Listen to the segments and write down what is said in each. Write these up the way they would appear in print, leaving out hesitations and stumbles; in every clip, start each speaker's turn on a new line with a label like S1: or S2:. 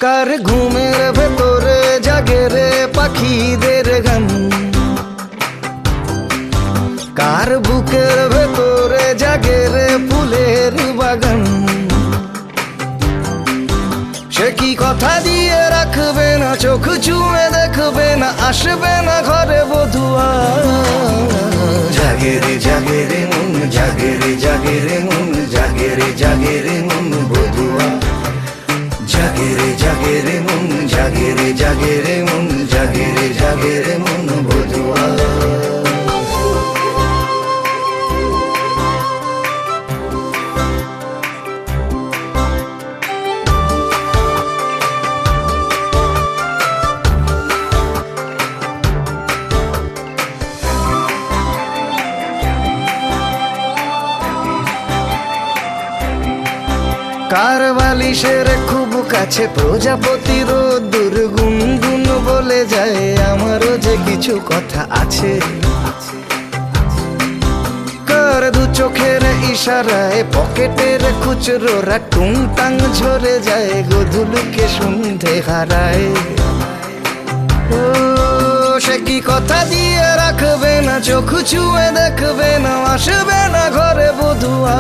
S1: কার ঘুমের ভেতরে জাগে রে পাখিদের গান, কার বুকের ভেতরে জাগে রে ফুলের বাগান। সে কি কথা দিয়ে রাখবে না, চোখ চুমে দেখবে না, আসবে না ঘরে বধুয়া। জাগে রে জাগে রে মন, জাগে রে জাগে রে মন, জাগে রে জাগে রে মন বধুয়া। জাগে রে জাগে রে মন, জাগে রে জাগে রে মন, জাগে রে জাগে রে মন বধুয়া। কার বালিশের খুব কাছে প্রজাপতি রোদ্দুর গুনগুন বলে যায়, আমারও যে কিছু কথা আছে। কার দু চোখের ইশারায় পকেটের খুচরোরা টুংটাং ঝরে যায়, গোধূলিকে সন্ধে হারায়। ও সে কি কথা দিয়ে রাখবে না, চোখ ছুঁয়ে দেখবে না, আসবে না ঘরে বধুয়া।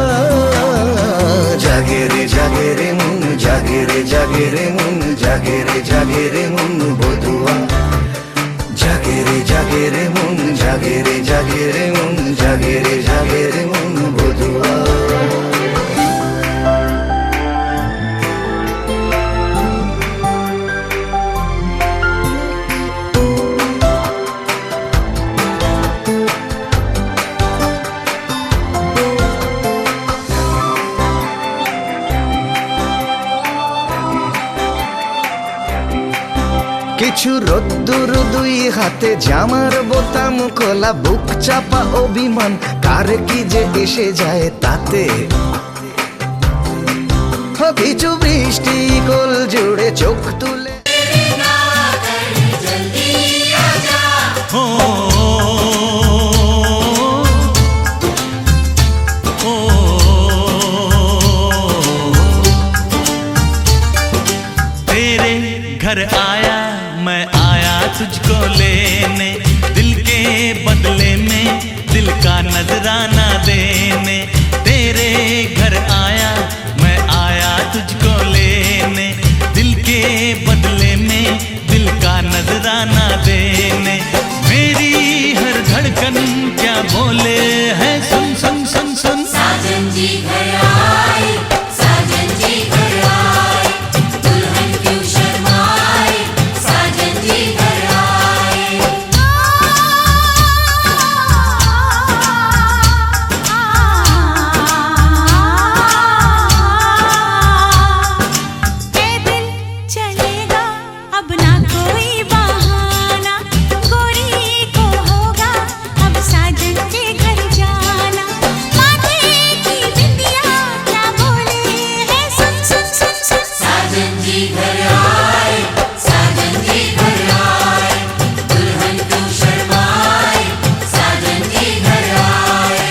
S1: জাগে রে জাগে রে মন, জাগে রে জাগে রে মন, জাগে রে জাগে রে মন বধুয়া। জাগে রে জাগে রে মন, জাগে রে জাগে রে মন, জাগে রে জাগে রে মন বধুয়া। কিছু রোদ্দুর দুই হাতে, জামার বোতাম খোলা, বুক চাপা অভিমান, কার কি যে এসে যায় তাতে। কিছু বৃষ্টি কোল জুড়ে চোখ তুলে,
S2: तेरे घर आया मैं आया तुझको लेने, दिल के बदले में दिल का नजराना देने। तेरे घर आया मैं आया तुझको लेने, दिल के बदले में दिल का नजराना देने। मेरी हर धड़कन क्या बोले है, सुन सुन सुन सुन।
S3: साजन जी घर आए, साजन जी घर आए, दुल्हन क्यों शर्माए, साजन जी घर आए।
S4: ए दिल चलेगा अब ना कोई बहाना, गोरी को होगा अब साजन के घर जाना। माथे की बिंदिया क्या बोले है, सुन सुन सुन सुन।
S3: साजन जी घर आए, साजन जी घर आए, दुल्हन क्यों शर्माए, साजन जी घर आए।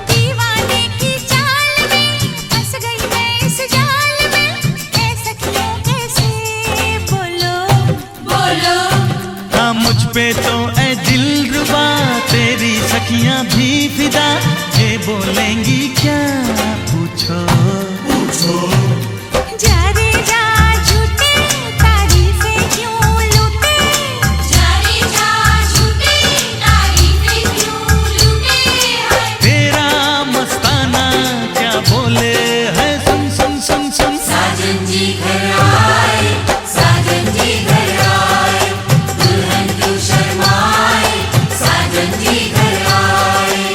S4: दीवाने की चाल में फंस गई मैं इस जाल में, ए सखियों कैसे बोलो
S3: बोलो
S2: हाँ मुझ पे तो ऐ दिलरुबा, तेरी सखियां भी फिदा, ये बोलेंगी क्या पूछो पूछो।
S4: जा रे जा झूठे तारीफें क्यों लूटे,
S3: जा रे जा झूठे तारीफें क्यों लूटे हैं।
S2: तेरा मस्ताना क्या बोले है, सुन सुन सुन सुन।
S3: साजन जी घर आए, साजन जी घर आए, दुल्हन क्यों शर्माए, साजन जी घर आए।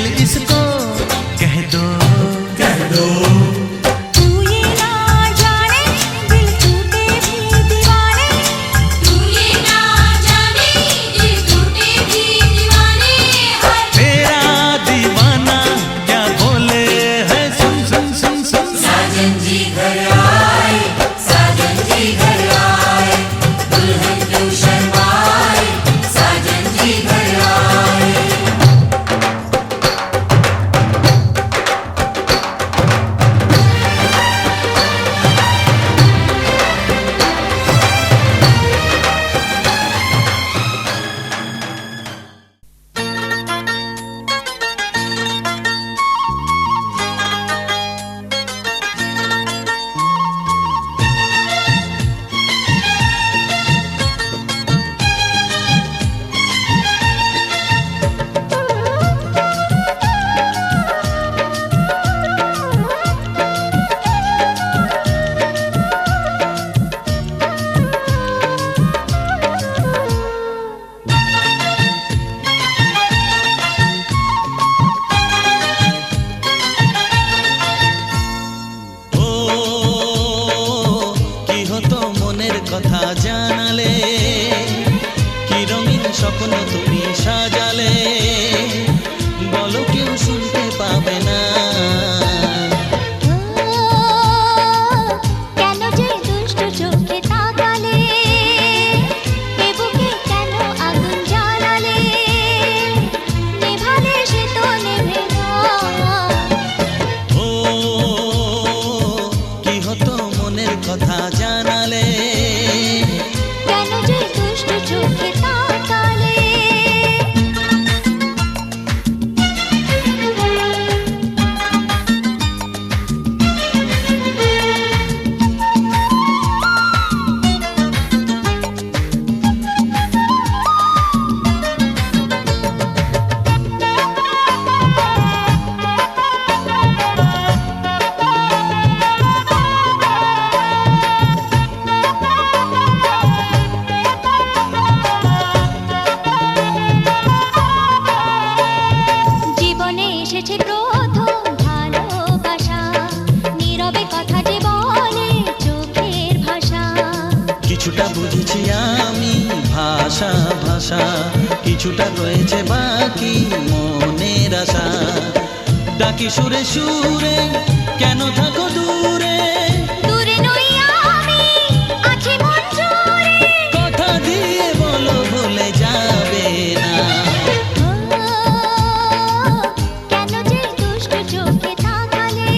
S2: दिल इसको कह दो
S4: तू ये ना जाने दिल टूटे भी दीवाने,
S3: तू ये ना जाने दिल टूटे भी दीवाने हाय
S2: तेरा दीवाना क्या बोले है सुन सुन सुन सुन
S3: साजन जी घर आए, साजन जी घर आए, दुल्हन क्यों शर्माए, साजन जी घर आए।
S2: ও কি হতো মনের কথা জানালে, কি রঙিন স্বপ্ন তুমি সাজালে, বলো কেউ শুনতে পাবে না।
S4: কেন যে দুষ্ট চোখে তাকালে, এ বুকে কেন আগুন জ্বালালে, নেভালে সে তো নেভে না।
S2: ও কি হতো মনের কথা জানালে,
S4: কেন যে দুষ্ট চোখে তাকালে। জীবনে এসেছে প্রথম ভালোবাসা, নীরবে কথাটি বলে চোখের ভাষা।
S2: কিছুটা বুঝেছি আমি ভাষা ভাষা, কিছুটা রয়েছে বাকি মনের আশা। ডাকি সুরে সুরে কেন থাকো দূরে,
S4: দূরে নই আমি, আছি মন জুড়ে।
S2: কথা দিয়ে বলো ভুলে যাবে না।
S4: কেন যে দুষ্ট চোখে তাকালে,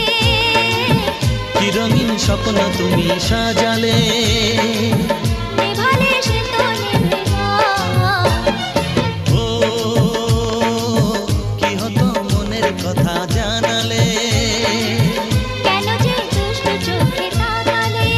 S2: কি রঙিন স্বপ্ন তুমি সাজালে,
S4: নেভালে সে তো নেভে না।
S2: ও কি হতো মনের কথা জানালে,
S4: কেন যে দুষ্ট চোখে তাকালে।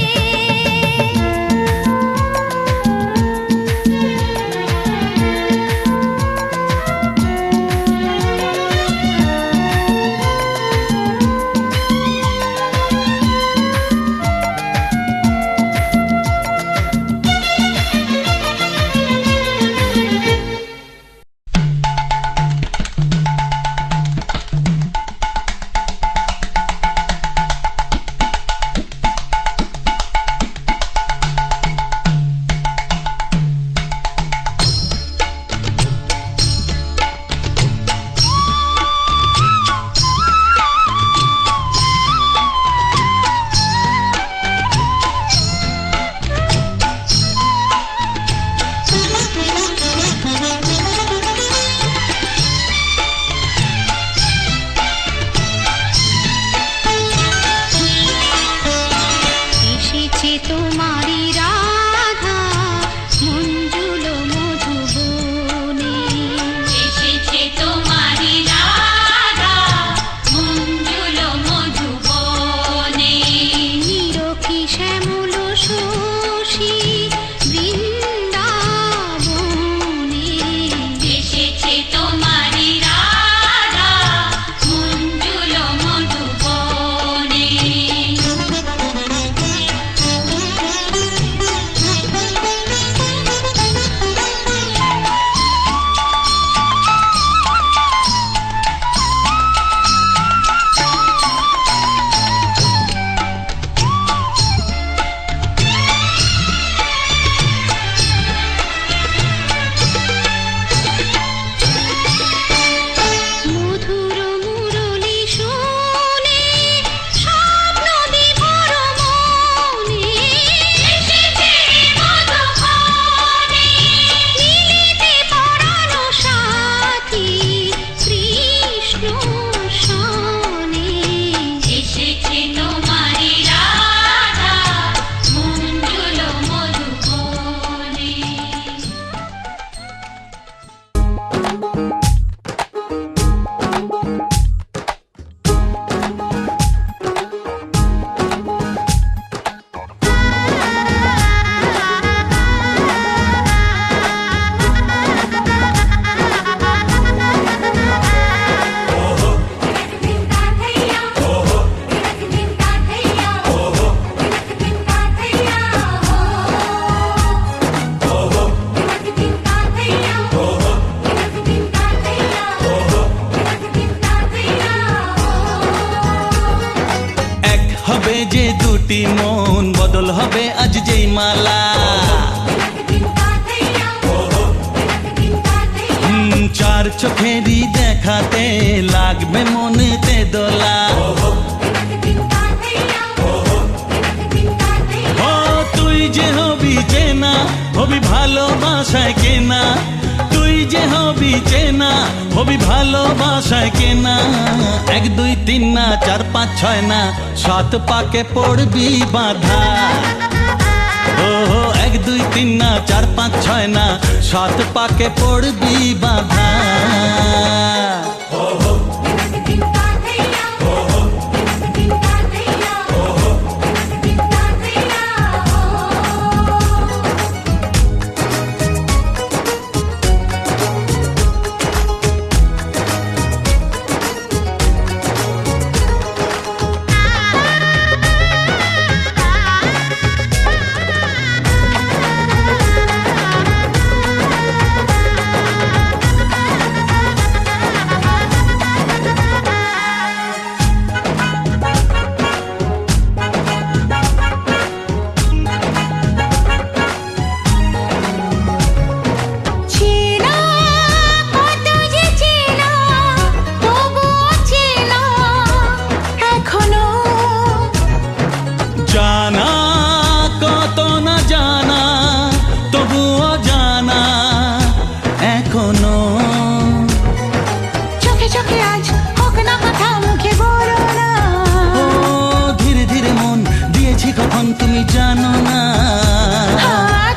S2: হবে যে দুটি মন, বদল হবে আজ যেই মালা। চার চোখেরই দেখাতে লাগবে মনেতে দোলা। ও তুই যে হবি চেনা, হবি ভালোবাসায় কেনা। তুই যে হবি চেনা, হবি ভালোবাসায় কেনা। 1 2 3 না 4 5 6 না 7 পাকে পড়বি বাঁধা। ও 1 2 3 না 4 5 6 না 7 পাকে পড়বি বাঁধা। জানা কত না জানা, তবুও জানা এখনো।
S4: চোখে চোখে আজ হোক না কথা, মুখে বলো না।
S2: ও ধীরে ধীরে মন দিয়েছি কখন তুমি জানো না।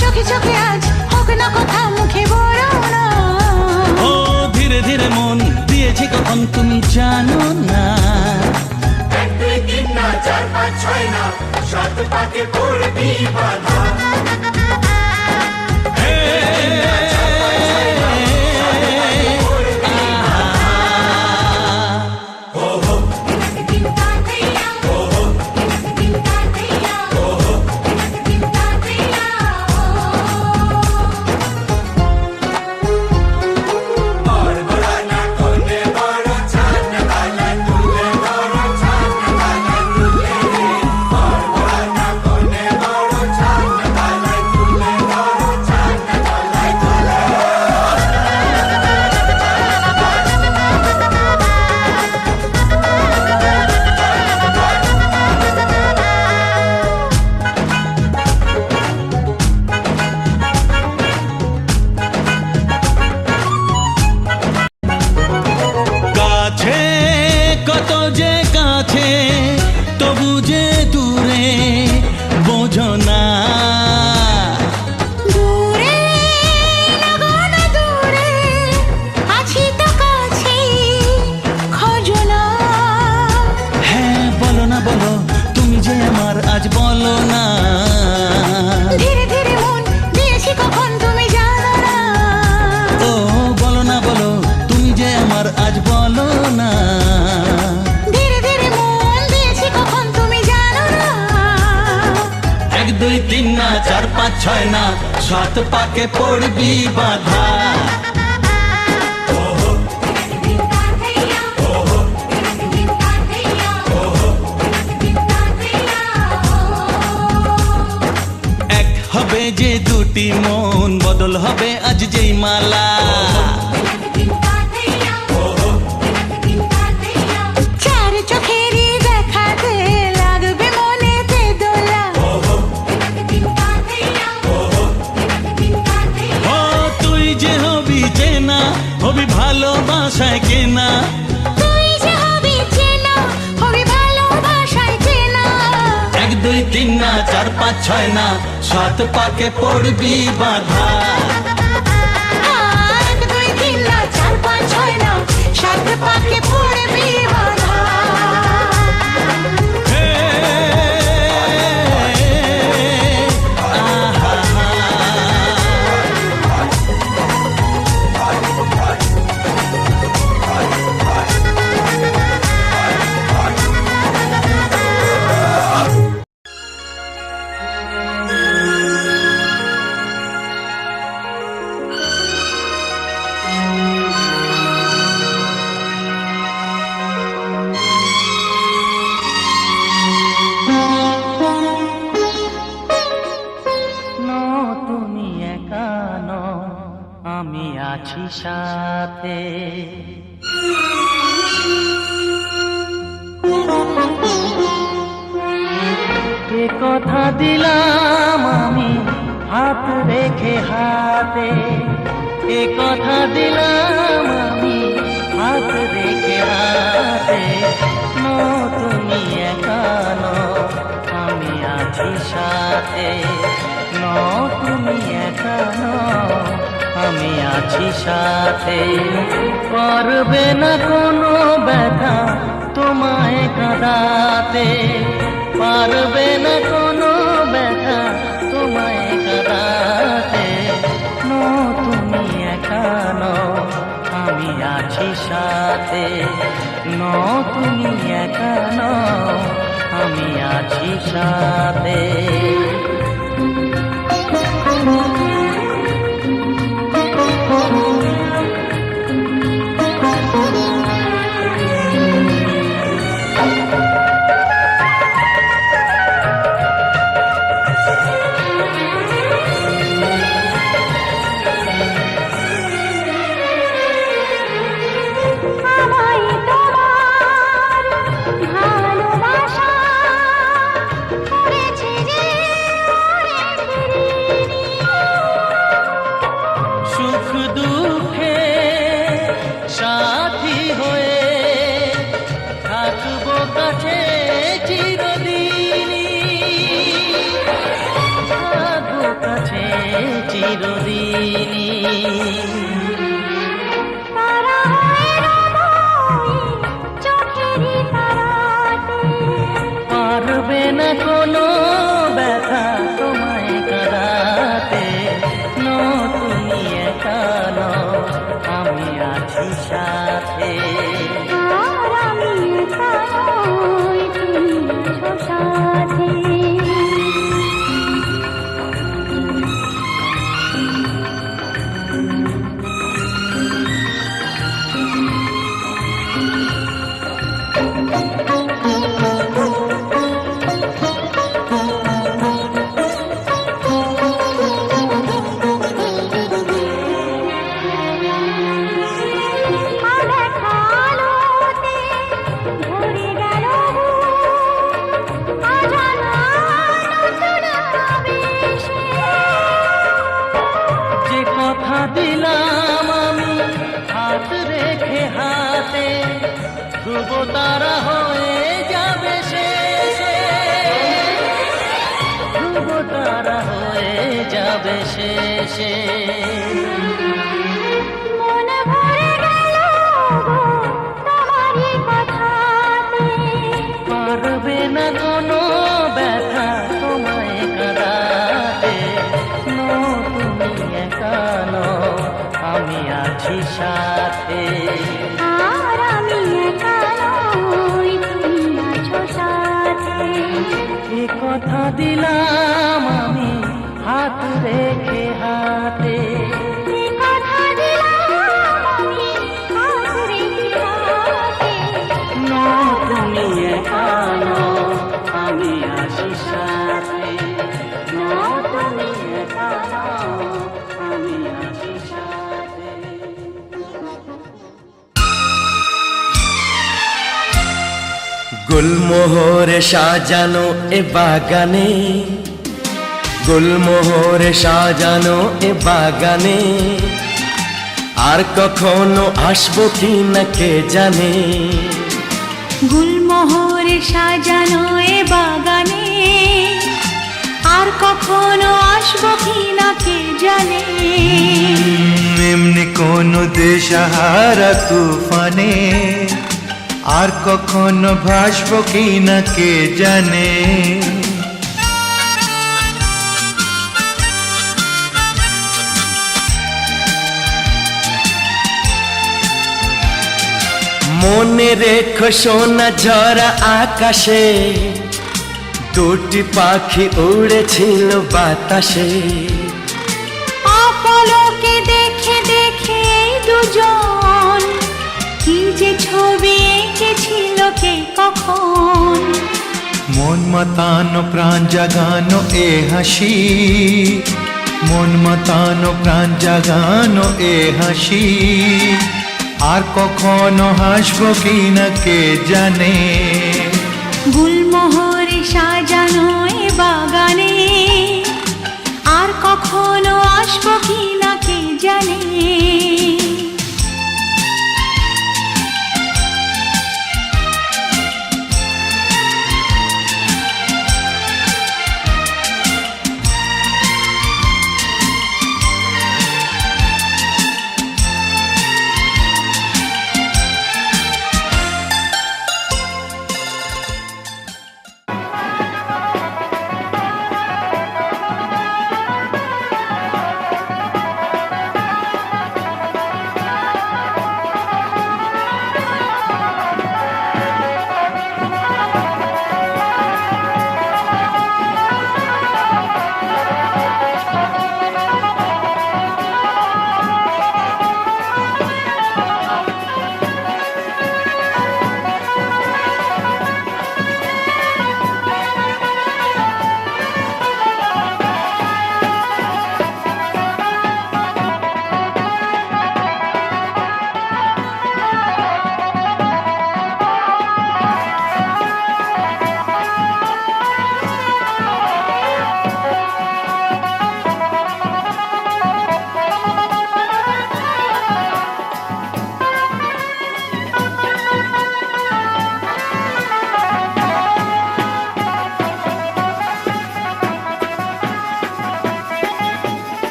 S4: চোখে চোখে আজ হোক না কথা, মুখে বলো না।
S2: ও ধীরে ধীরে মন দিয়েছি কখন তুমি জানো না।
S5: 1 2 3 না 4 5 6 না 7 পাকে পড়বি বাঁধা।
S2: কত যে কাছে তবু যে দূরে বোঝো না।
S4: দূরে লাগো না দূরে, আছি তো কাছে খোঁজো না।
S2: হ্যাঁ বলো না বলো, তুমি যে আমার আজ বলো না।
S4: ধীরে ধীরে মন দিয়েছি কখন তুমি জানো না।
S2: ও বলো না বলো, তুমি যে আমার আজ বলো না।
S4: ধীরে ধীরে মন দিয়েছি কখন তুমি জানো না।
S2: 1 2 3 না 4 5 6 না 7 পাকে পড়বি বাঁধা। এক হবে যে দুটি মন, বদল হবে আজ যেই মালা।
S4: চার চোখেরই দেখাতে লাগবে মনেতে দোলা।
S2: ও তুই যে হবি চেনা, হবি ভালোবাসায় কেনা।
S4: তুই যে হবি চেনা, হবি ভালোবাসায় চেনা।
S2: 1 2 3 না 4 5 6 না 7 পাকে পড়বি বাঁধা।
S4: 1 2 3 না 4 5 6 না 7 পাকে পড়বি বাঁধা।
S2: হে, আহা,
S6: সাথে। এ কথা দিলাম আমি হাত রেখে হাতে, এ কথা দিলাম আমি হাত রেখে হাতে। তুমি একা নও, আমি আছি সাথে। তুমি একা নও, আমি আছি সাথে। করবে না কোনো ব্যথা তোমায় কাঁদাতে, পারবে না কোনো ব্যথা তোমায় কাঁদাতে। তুমি একা নও, আমি আছি সাথে। তুমি একা নও, আমি আছি সাথে। পারবে না কোনো ব্যথা তোমায় কাঁদাতে। তুমি একা নও, আমি আছি সাথে। আমি একা নই, তুমি আছো সাথে। দিলাম আমি হাত রেখে হাতে, ধ্রুব তারা হয়ে যাবে শেষে, ধ্রুব তারা হয়ে যাবে শেষে। মনে ভরে গেল তোমারই কথাতে, পারবে না কোনো ব্যথা তোমায় কাঁদাতে। তুমি একা নও, আমি আছি সাথে। আর আমি একা নই, তুমি আছো সাথে। এ কথা দিলাম আমি হাত রেখে হাতে, এ কথা দিলাম আমি হাত রেখে হাতে। তুমি একা নও, আমি আছি সাথে। তুমি একা নও, আমি আছি সাথে।
S1: গুলমোহরে সাজানো এ বাগানে, গুলমোহরে সাজানো এ বাগানে, আর কখনো আসবো কি না কে জানে।
S4: গুলমোহরে সাজানো এ বাগানে, আর কখনো আসবো কি না কে জানে।
S7: এমনি কোনো দেশহারা তুফানে, আর কখনো ভাসবো কি না কে জানে।
S1: মনে রেখো সোনা ঝরা আকাশে, দুটি পাখি উড়েছিল বাতাসে।
S4: আপলকে দেখে দেখে দুজন কি যে ছবি এঁকেছিল কে কখন।
S7: মন মাতানো প্রাণ জাগানো এ হাসি, মন মাতানো প্রাণ জাগানো এ হাসি আর কখনো হাসবো কি না কে জানে।
S4: গুলমোহরে সাজানো এ বাগানে আর কখনো আসবো কি না কে জানে।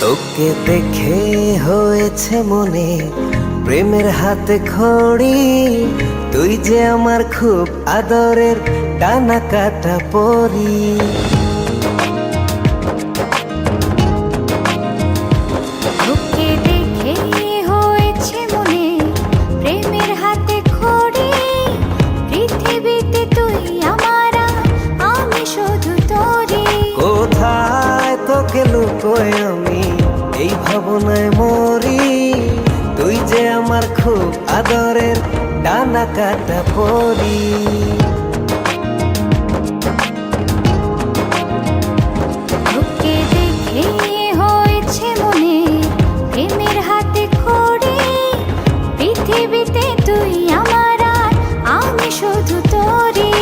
S1: তোকে দেখে হয়েছে মনে প্রেমের হাতে খড়ি, তুই যে আমার খুব আদরের ডানা কাটা পরি।
S4: তোকে দেখে হয়েছে মনে প্রেমের হাতে খড়ি, পৃথিবীতে তুই আমার, আমি শুধু তোরি।
S1: কোথায় তোকে লুকোয় আমি এই ভাবনায় মরি, তুই যে আমার খুব আদরের ডানা কাটা পরি।
S4: তোকে দেখে হয়েছে মনে প্রেমের হাতে খড়ি, পৃথিবীতে তুই আমার, আমি শুধু তোরি।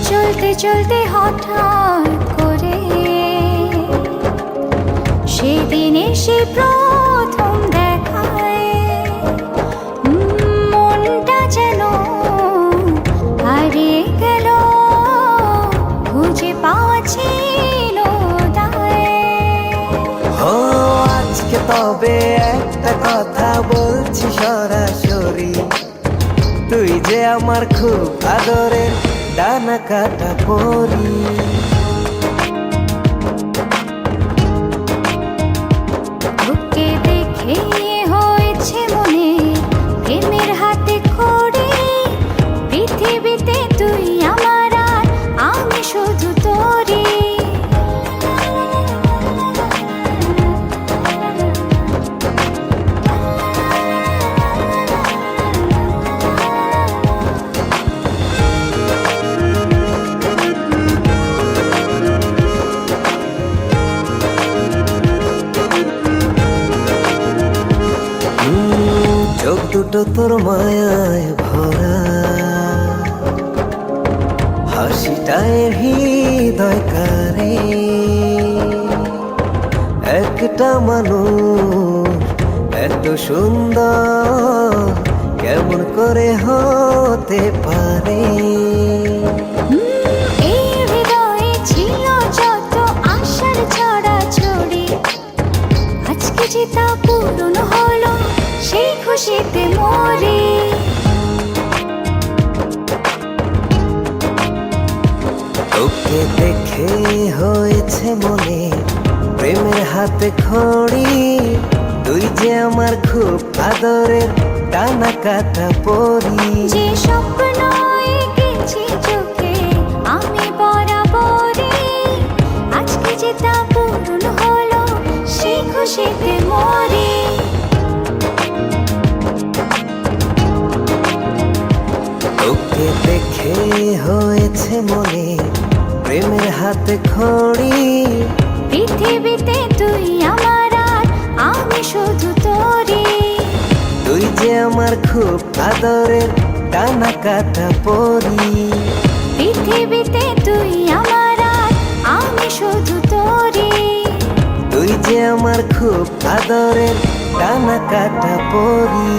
S4: চলতে চলতে হঠাৎ করে
S1: তবে একটা কথা বলছি সরাসরি, তুই যে আমার খুব আদরের ডানা কাটা পরি।
S4: তোকে দেখে হয়েছে মনে প্রেমের হাতে খড়ি, পৃথিবীতে তুই আমার আর আমি শুধু তোরি।
S1: চোখ দুটো তোর মায়ায় ভরা, হাসিটায় হৃদয় কারে। একটা মানুষ এত সুন্দর কেমন করে হতে পারে?
S4: এই হৃদয়ে ছিল যত আশার ছড়াছড়ি, আজকে যে তা পূরণ হলো সেই খুশিতে মরি।
S1: তোকে দেখে হয়েছে মনে প্রেমের হাতে খড়ি, তুই যে আমার খুব আদরের ডানা কাটা পরি।
S4: যে স্বপ্ন এঁকেছি চোখে আমি বরাবরই, আজকে যে তা পূরণ হলো সেই খুশিতে মরি।
S1: তোকে দেখে হয়েছে মনে প্রেমের হাতে খড়ি,
S4: পৃথিবীতে তুই আমার আর আমি শুধু তোরি।
S1: তুই যে আমার খুব আদরের ডানা কাটা পরি।
S4: পৃথিবীতে তুই আমার আর আমি শুধু তোরি।
S1: তুই যে আমার খুব আদরের ডানা কাটা পরি।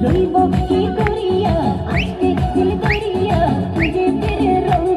S8: রইব কি করিয়া আজকে দিল করিয়া খুঁজে ফিরে রঙ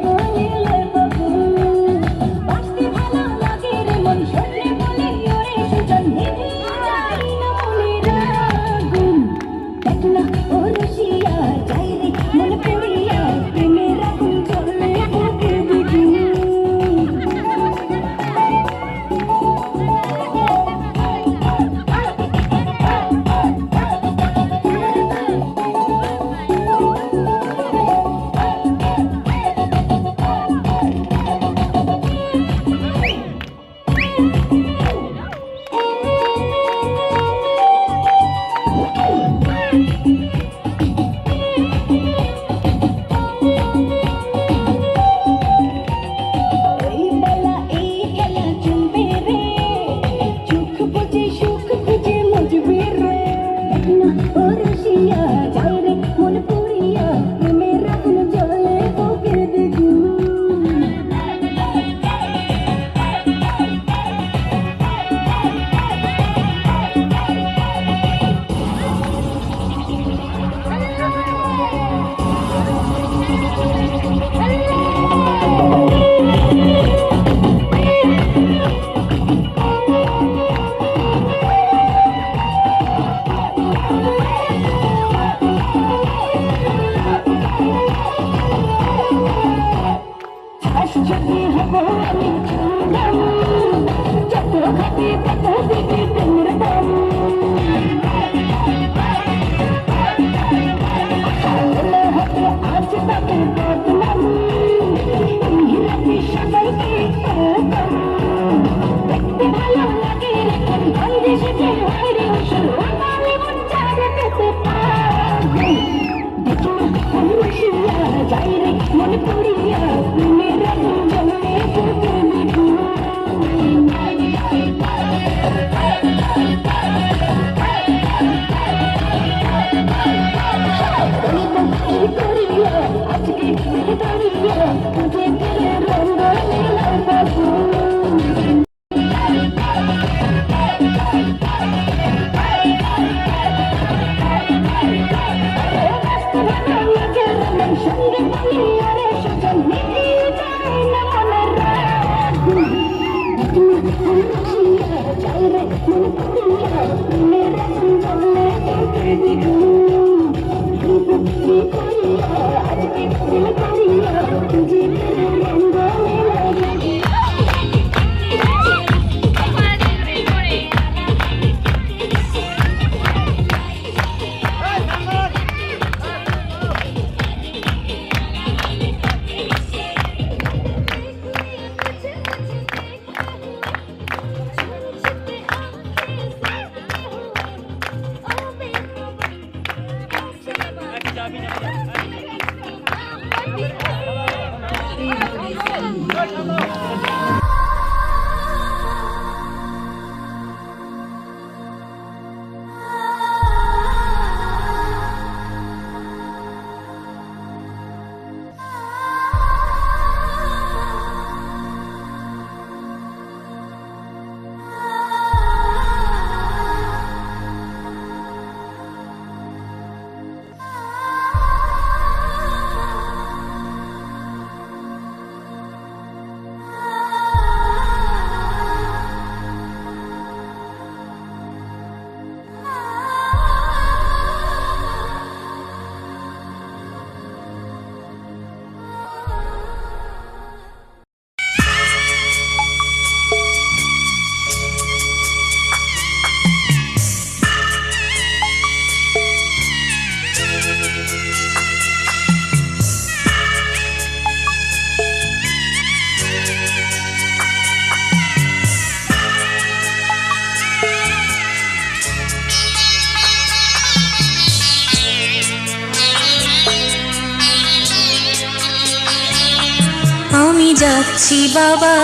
S8: যাচ্ছি বাবা,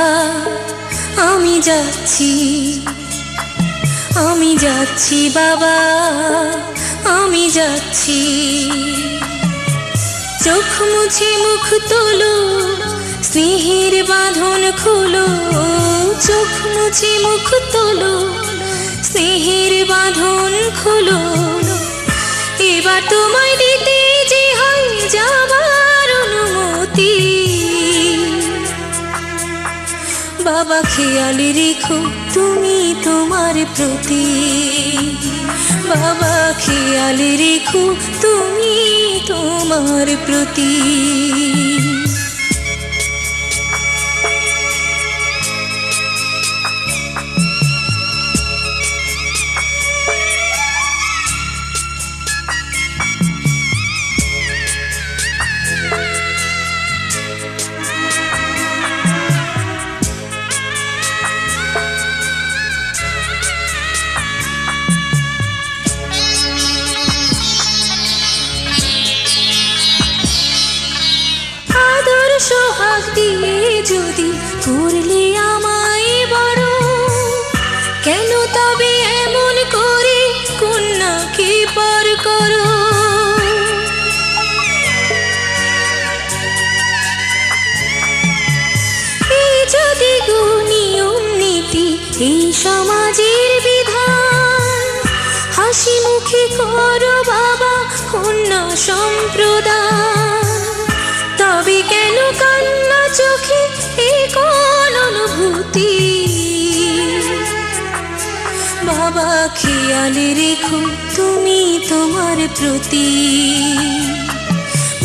S8: আমি যাচ্ছি, আমি যাচ্ছি বাবা, আমি যাচ্ছি। চোখ মুছে মুখ তোলো, স্নেহের বাঁধন খোলো। চোখ মুছে মুখ তোলো, স্নেহের বাঁধন খোলো। এবার তোমায় দিতে যে হয় যাবার অনুমতি। বাবা খেয়াল রেখো তুমি তোমার প্রতি। বাবা খেয়াল রেখো তুমি তোমার প্রতি। সোহাগ দিয়ে যদি করলে আমায় বড়, কেন তবে এমন করে কন্যাকে পর করো? এই যদি নিয়ম নীতি এই সমাজের বিধান, হাসি মুখে করো বাবা কন্যা সম্প্রদান। তবে কেন কান্না চোখে এই কোন অনুভূতি? বাবা খেয়াল রেখো তুমি তোমার প্রতি।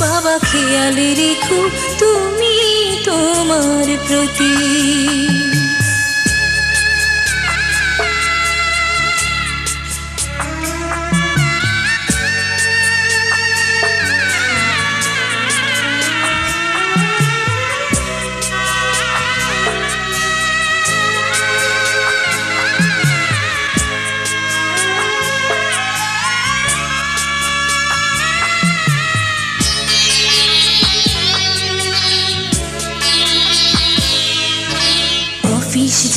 S8: বাবা খেয়াল রেখো তুমি তোমার প্রতি।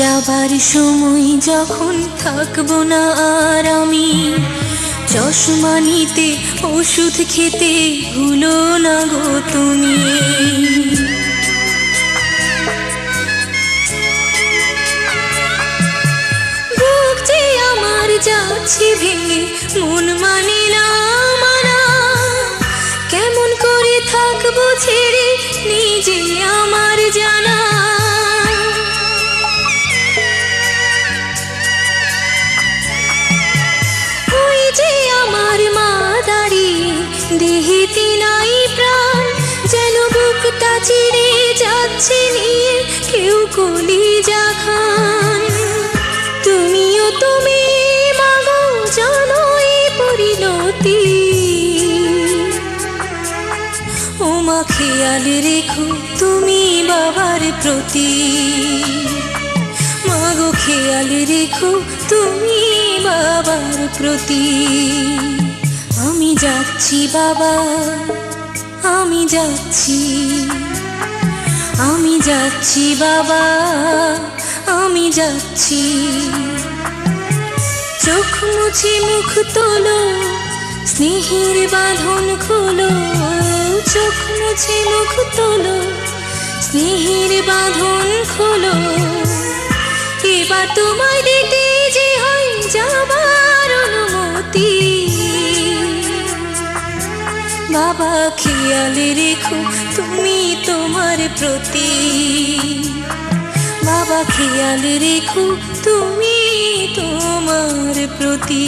S8: যাবার সময় যখন থাকবো না আর আমি, চশমা নিতে ওষুধ খেতে ভুলো না গো তুমি। বুক যে আমার যাচ্ছে ভেঙে, মন মানে না মানা, কেমন করে থাকবো ছেড়ে নিজে আমার জানা। ওই যে আমার মা দাঁড়িয়ে, দেহেতে নাই প্রাণ, যেন বুকটা চিরে যাচ্ছে নিয়ে কেউ কলিজা খান। তুমিও তুমি মাগো জানো এই পরিণতি, ও মা খেয়াল রেখো তুমি বাবার প্রতি, মাগো খেয়াল রেখো তুমি বাবার প্রতি। আমি যাচ্ছি বাবা, আমি যাচ্ছি, আমি যাচ্ছি বাবা, আমি যাচ্ছি। চোখ মুছে মুখ তোলো, স্নেহের বাঁধন খোলো, চোখ মুছে মুখ তোলো, স্নেহের বাঁধন খোলো। এবার তোমায় দিতে যে হয় যাবার অনুমতি, বাবা খেয়াল রেখো তুমি তোমার প্রতি, বাবা খেয়াল রেখো তুমি তোমার প্রতি।